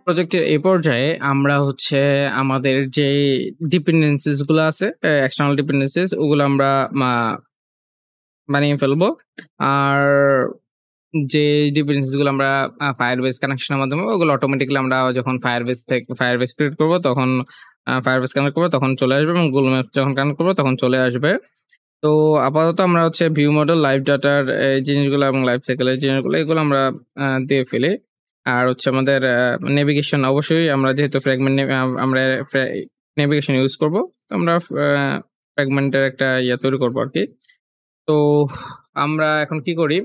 প্রজেক্টের এই পর্যায়ে আমরা হচ্ছে আমাদের যে ডিপেন্ডেন্সিস গুলো আছে, এক্সটার্নাল ডিপেন্ডেন্সিস ওগুলো আমরা মা বানিয়ে ফেলবো। আর যে ডিপেন্ডেন্সিস গুলো আমরা Firebase কানেকশনের মাধ্যমে ওগুলো অটোমেটিক্যালি আমরা যখন Firebase ক্রিয়েট করব তখন Firebase কানেক্ট করব তখন চলে আসবে এবং Google Maps যখন কানেক্ট করব তখন চলে আসবে। তো আপাতত আমরা হচ্ছে ভিউ মডেল, লাইভ ডাটার এই জিনিসগুলো এবং লাইফ সাইকেলের জিনিসগুলো এগুলো আমরা দিয়ে ফেলি। আর হচ্ছে আমাদের নেভিগেশন অবশ্যই আমরা যেহেতু আমরা নেভিগেশন ইউজ করব, তো আমরা ফ্র্যাগমেন্টের একটা তৈরি করবো আর কি। তো আমরা এখন কি করি,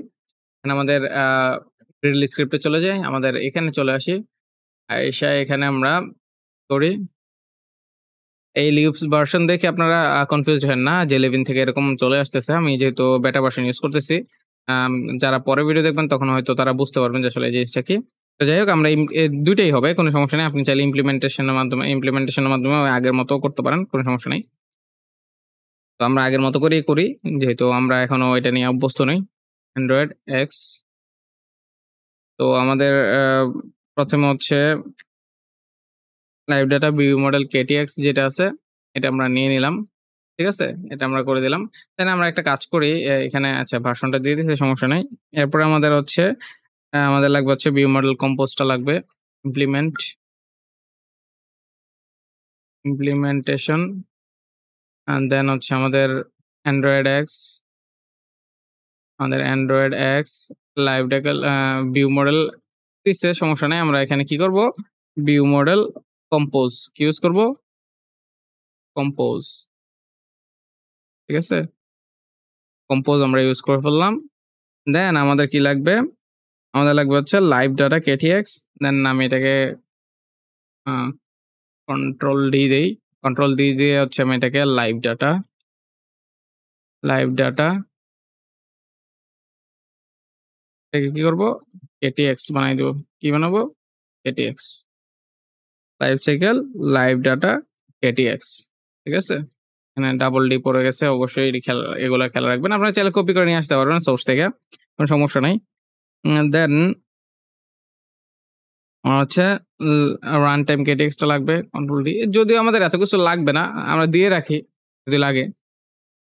আমাদের গ্রিডলি স্ক্রিপ্টে চলে যাই, আমাদের এখানে চলে আসি, আর এখানে আমরা করি এই লিউপস ভার্সন দেখে আপনারা কনফিউজড হেন না যে 11 থেকে এরকম চলে আসতেছে। আমি যেহেতু বেটা ভার্সন ইউজ করতেছি, যারা পরে ভিডিও দেখবেন তখন হয়তো তারা বুঝতে পারবেন যে আসলে এই জিনিসটা কি। তো যাই হোক, আমরা দুইটাই হবে, কোনো সমস্যা নেই। আপনি চাইলে ইমপ্লিমেন্টেশনের মাধ্যমে আগের মতো করতে পারেন, কোনো সমস্যা নেই। তো আমরা আগের মতো করেই করি, যেহেতু আমরা এখনো এটা নিয়ে অভ্যস্ত নই। অ্যান্ড্রয়েড এক্স, তো আমাদের প্রথমে হচ্ছে live data view model KTX যেটা আছে এটা আমরা নিয়ে নিলাম, ঠিক আছে, এটা আমরা করে দিলাম। দেন আমরা একটা কাজ করি, এখানে আচ্ছা ভার্সনটা দিয়ে দিচ্ছি, সমস্যা নাই। এরপরে আমাদের হচ্ছে আমাদের লাগবে হচ্ছে ভিউ মডেল কম্পোজটা লাগবে, ইমপ্লিমেন্টেশন, অ্যান্ড দেন হচ্ছে আমাদের Android x, live data view model দিচ্ছে, সমস্যা নাই। আমরা এখানে কি করব, ভিউ মডেল কম্পোজ কি ইউজ করব, কম্পোজ, ঠিক আছে, কম্পোজ আমরা ইউজ করে ফেললাম। দেন আমাদের কি লাগবে, আমাদের লাগবে হচ্ছে লাইভ ডাটা কেটিএক্স। দেন আমি এটাকে কন্ট্রোল ডি দেই, কন্ট্রোল ডি দিয়ে হচ্ছে আমি এটাকে লাইভ ডাটা এটাকে কি করব, কেটিএক্স বানাই দেবো। কি বানাবো, KTX, life cycle live data KTX, ঠিক আছে। এখানে ডাবল ডি পড়ে গেছে, অবশ্যই এগুলো খেয়াল রাখবেন। আপনারা চাইলে কপি করে নিয়ে আসতে পারবেন সোর্স থেকে, কোনো সমস্যা নাই। দেন হচ্ছে রান টাইম কেটিএক্সটা লাগবে, কন্ট্রোল ডি। যদিও আমাদের এত কিছু লাগবে না, আমরা দিয়ে রাখি যদি লাগে।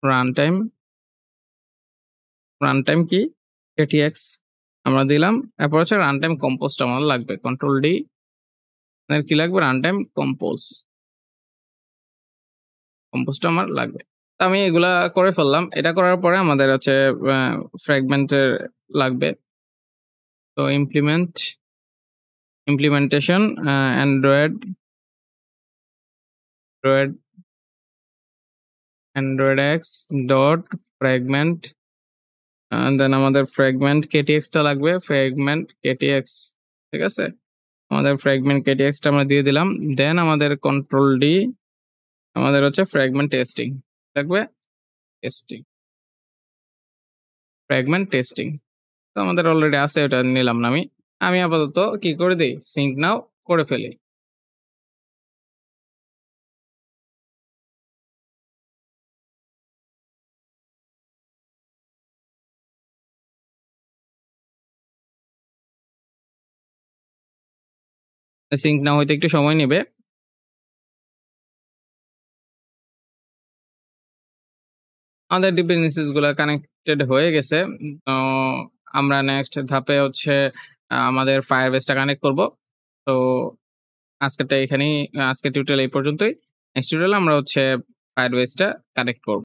রান টাইম কি, কেটিএক্স আমরা দিলাম। এরপর হচ্ছে রান টাইম কম্পোজটা আমার লাগবে, কন্ট্রোল ডি। কি লাগবে, রান টাইম কম্পোজটা আমার লাগবে। তো আমি এগুলা করে ফেললাম। এটা করার পরে আমাদের হচ্ছে ফ্র্যাগমেন্টের লাগবে। তো implementation android x dot fragment, then আমাদের ফ্র্যাগমেন্ট কেটিএক্সটা লাগবে, ফ্র্যাগমেন্ট কেটিএক্স, ঠিক আছে। আমাদের ফ্র্যাগমেন্ট কেটিএক্সটা আমরা দিয়ে দিলাম। দেন আমাদের কন্ট্রোল ডি, আমাদের হচ্ছে ফ্র্যাগমেন্ট টেস্টিং লাগবে, ফ্র্যাগমেন্ট টেস্টিং। তো আমাদের অলরেডি আছে, ওটা নিলাম না আমি। আমি আপাতত কি করে দিই, সিঙ্ক নাও করে ফেলি। সিঙ্ক নাও হইতে একটু সময় নেবে। আমাদের ডিপেন্ডেন্সিস গুলো কানেক্টেড হয়ে গেছে। তো আমরা নেক্সট ধাপে হচ্ছে আমাদের ফায়ারবেসটা কানেক্ট করব। তো আজকেরটা এখানেই, আজকের টিউটোরিয়াল এই পর্যন্তই। নেক্সট টিউটোরিয়ালে আমরা হচ্ছে ফায়ারবেসটা কানেক্ট করব।